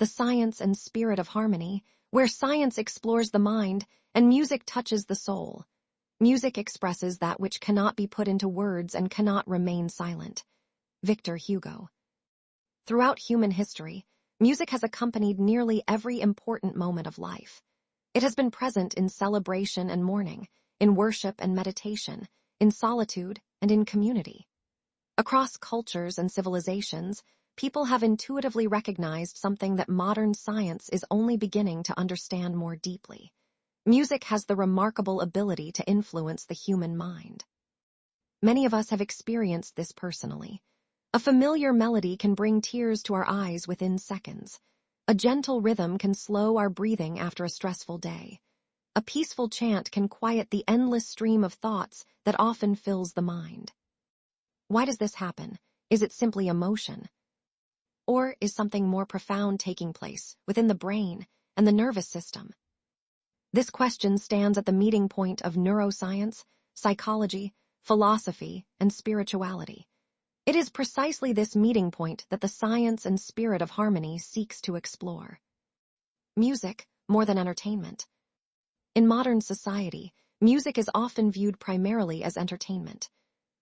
the science and spirit of harmony, where science explores the mind and music touches the soul. Music expresses that which cannot be put into words and cannot remain silent. Victor Hugo. Throughout human history, music has accompanied nearly every important moment of life. It has been present in celebration and mourning, in worship and meditation, in solitude and in community. Across cultures and civilizations, people have intuitively recognized something that modern science is only beginning to understand more deeply. Music has the remarkable ability to influence the human mind. Many of us have experienced this personally. A familiar melody can bring tears to our eyes within seconds. A gentle rhythm can slow our breathing after a stressful day. A peaceful chant can quiet the endless stream of thoughts that often fills the mind. Why does this happen? Is it simply emotion? Or is something more profound taking place within the brain and the nervous system? This question stands at the meeting point of neuroscience, psychology, philosophy, and spirituality. It is precisely this meeting point that the science and spirit of harmony seeks to explore. Music, more than entertainment. In modern society, music is often viewed primarily as entertainment.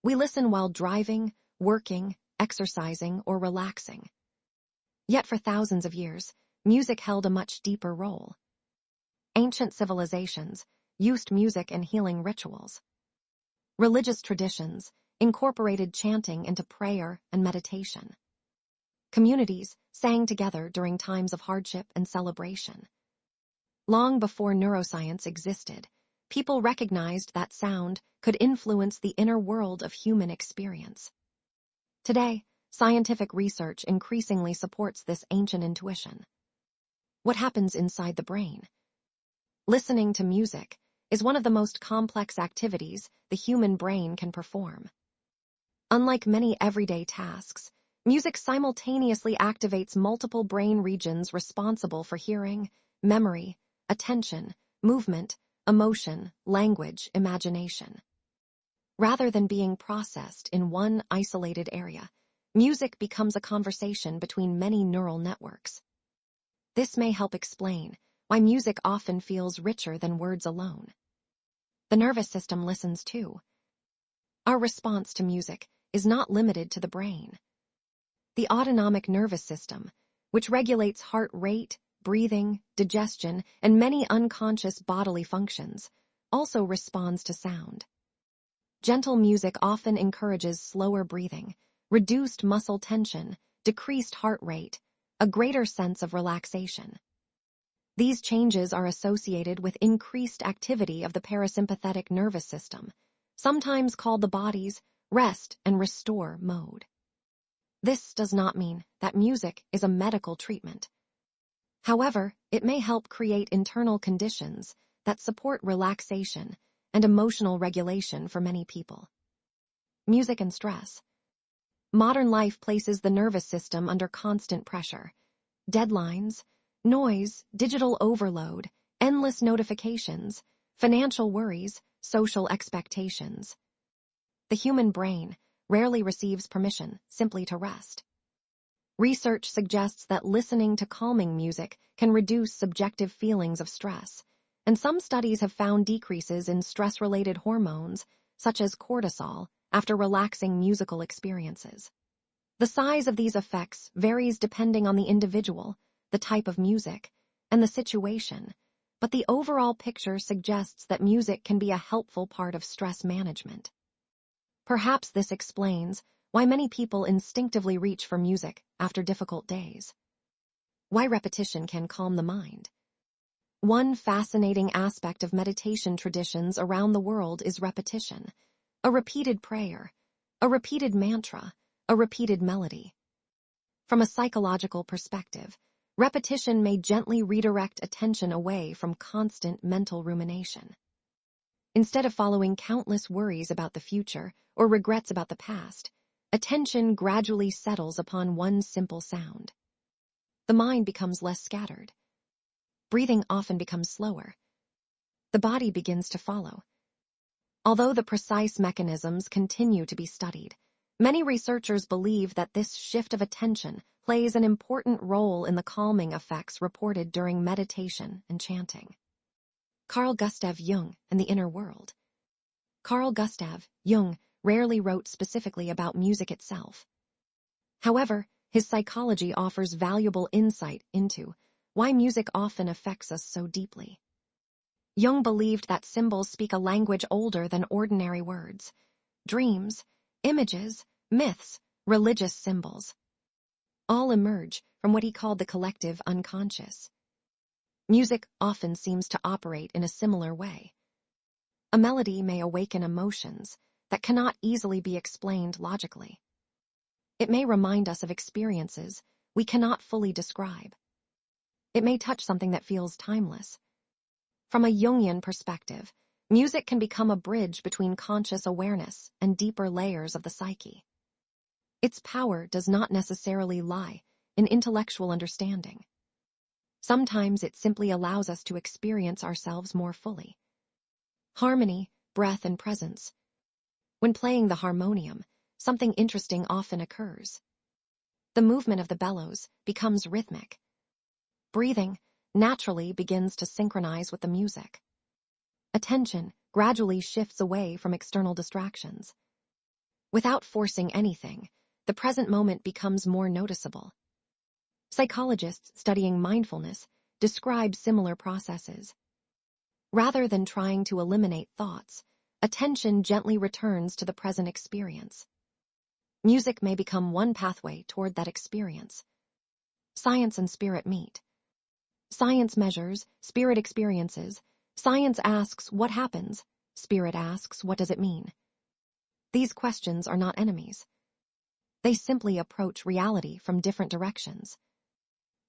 We listen while driving, working, exercising, or relaxing. Yet for thousands of years, music held a much deeper role. Ancient civilizations used music in healing rituals. Religious traditions incorporated chanting into prayer and meditation. Communities sang together during times of hardship and celebration. Long before neuroscience existed, people recognized that sound could influence the inner world of human experience. Today, scientific research increasingly supports this ancient intuition. What happens inside the brain? Listening to music is one of the most complex activities the human brain can perform. Unlike many everyday tasks, music simultaneously activates multiple brain regions responsible for hearing, memory, attention, movement, emotion, language, imagination. Rather than being processed in one isolated area, music becomes a conversation between many neural networks. This may help explain why music often feels richer than words alone. The nervous system listens too. Our response to music is not limited to the brain. The autonomic nervous system, which regulates heart rate, breathing, digestion, and many unconscious bodily functions, also responds to sound. Gentle music often encourages slower breathing, reduced muscle tension, decreased heart rate, a greater sense of relaxation. These changes are associated with increased activity of the parasympathetic nervous system, sometimes called the body's rest and restore mode. This does not mean that music is a medical treatment. However, it may help create internal conditions that support relaxation and emotional regulation for many people. Music and stress. Modern life places the nervous system under constant pressure. Deadlines, noise, digital overload, endless notifications, financial worries, social expectations. The human brain rarely receives permission simply to rest. Research suggests that listening to calming music can reduce subjective feelings of stress, and some studies have found decreases in stress-related hormones, such as cortisol, after relaxing musical experiences. The size of these effects varies depending on the individual, the type of music, and the situation, but the overall picture suggests that music can be a helpful part of stress management. Perhaps this explains why many people instinctively reach for music after difficult days. Why repetition can calm the mind. One fascinating aspect of meditation traditions around the world is repetition. A repeated prayer, a repeated mantra, a repeated melody. From a psychological perspective, repetition may gently redirect attention away from constant mental rumination. Instead of following countless worries about the future or regrets about the past, attention gradually settles upon one simple sound. The mind becomes less scattered. Breathing often becomes slower. The body begins to follow. Although the precise mechanisms continue to be studied, Many researchers believe that this shift of attention plays an important role in the calming effects reported during meditation and chanting. Carl Gustav Jung and the inner world. Carl Gustav Jung rarely wrote specifically about music itself. However, his psychology offers valuable insight into why music often affects us so deeply. Jung believed that symbols speak a language older than ordinary words. Dreams, images, myths, religious symbols all emerge from what he called the collective unconscious. Music often seems to operate in a similar way. A melody may awaken emotions that cannot easily be explained logically. It may remind us of experiences we cannot fully describe. It may touch something that feels timeless. From a Jungian perspective, music can become a bridge between conscious awareness and deeper layers of the psyche. Its power does not necessarily lie in intellectual understanding. Sometimes it simply allows us to experience ourselves more fully. Harmony, breath, and presence. When playing the harmonium, something interesting often occurs. The movement of the bellows becomes rhythmic. Breathing naturally begins to synchronize with the music. Attention gradually shifts away from external distractions. Without forcing anything, the present moment becomes more noticeable. Psychologists studying mindfulness describe similar processes. Rather than trying to eliminate thoughts, attention gently returns to the present experience. Music may become one pathway toward that experience. Science and spirit meet. Science measures, spirit experiences. Science asks, what happens? Spirit asks, what does it mean? These questions are not enemies. They simply approach reality from different directions.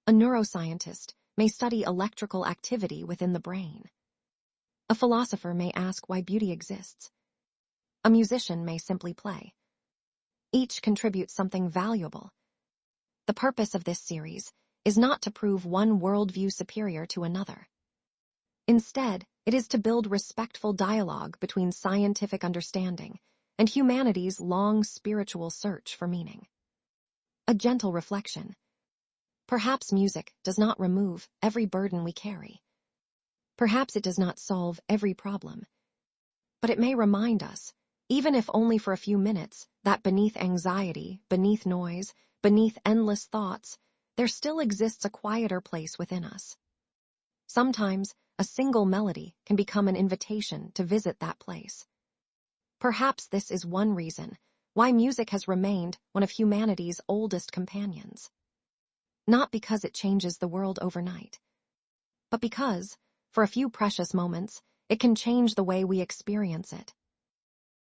A neuroscientist may study electrical activity within the brain. A philosopher may ask why beauty exists. A musician may simply play. Each contributes something valuable. The purpose of this series is not to prove one worldview superior to another. Instead, it is to build respectful dialogue between scientific understanding and humanity's long spiritual search for meaning. A gentle reflection. Perhaps music does not remove every burden we carry. Perhaps it does not solve every problem. But it may remind us, even if only for a few minutes, that beneath anxiety, beneath noise, beneath endless thoughts, there still exists a quieter place within us. Sometimes, a single melody can become an invitation to visit that place. Perhaps this is one reason why music has remained one of humanity's oldest companions. Not because it changes the world overnight, but because, for a few precious moments, it can change the way we experience it.